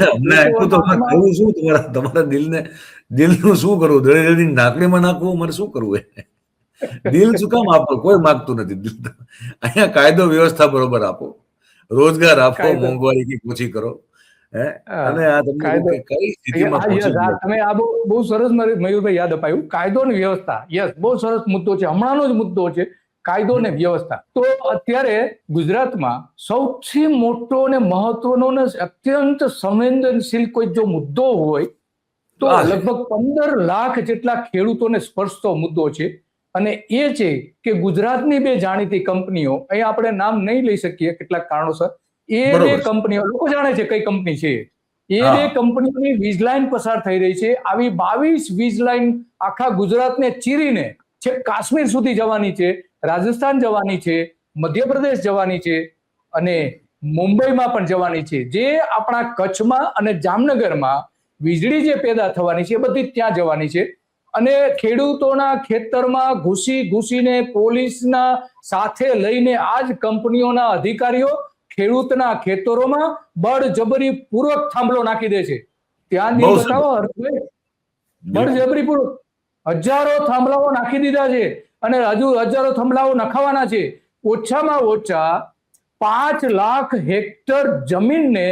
એટલું તો કરવું શું, તમારા દિલનું શું કરવું? દળી નાકડીમાં નાખવું, મારે શું કરવું? દિલ શું કામ આપો? કોઈ માગતું નથી દિલ. અહીંયા કાયદો વ્યવસ્થા બરોબર આપો, રોજગાર આપો, મોંઘવારી ઓછી કરો. અને આ તમને કઈ સ્થિતિમાં પહોંચી ગયા. તમે આ બહુ સરસ મયુરભાઈ યાદ અપાયું. કાયદો ને વ્યવસ્થા, યસ, બહુ સરસ મુદ્દો છે, હમણાંનો જ મુદ્દો છે, કાયદો ને વ્યવસ્થા. તો અત્યારે ગુજરાતમાં સૌથી મોટો ને મહત્વનો ને અત્યંત સંવેદનશીલ કોઈ જો મુદ્દો હોય તો લગભગ 15 લાખ જેટલા ખેડૂતોને સ્પર્શતો મુદ્દો છે. અને એ છે કે ગુજરાતની 2 જાણીતી કંપનીઓ, અહીંયા આપણે નામ નહીં લઈ શકીએ કેટલાક કારણોસર, એ 2 કંપનીઓ, લોકો જાણે છે કઈ કંપની છે, એ 2 કંપનીઓની વીજ લાઈન પસાર થઈ રહી છે. આવી 22 વીજ લાઈન આખા ગુજરાતને ચીરીને છેક કાશ્મીર સુધી જવાની છે, રાજસ્થાન જવાની છે, મધ્યપ્રદેશ જવાની છે અને મુંબઈમાં પણ જવાની છે. જે આપણા કચ્છમાં અને જામનગરમાં વીજળી જે પેદા થવાની છે એ બધી ત્યાં જવાની છે. અને ખેડૂતોના ખેતરમાં ઘૂસીને પોલીસના સાથે લઈને આ જ કંપનીઓના અધિકારીઓ ખેડૂતના ખેતરોમાં બળજબરી પૂર્વક થાંભલો નાખી દે છે. ત્યાં બતાવો, બળજબરી પૂર્વક હજારો થાંભલાઓ નાખી દીધા છે અને હજુ હજારો થાંભલાઓ નખાવાના છે. ઓછામાં ઓછા 5 લાખ હેક્ટર જમીનને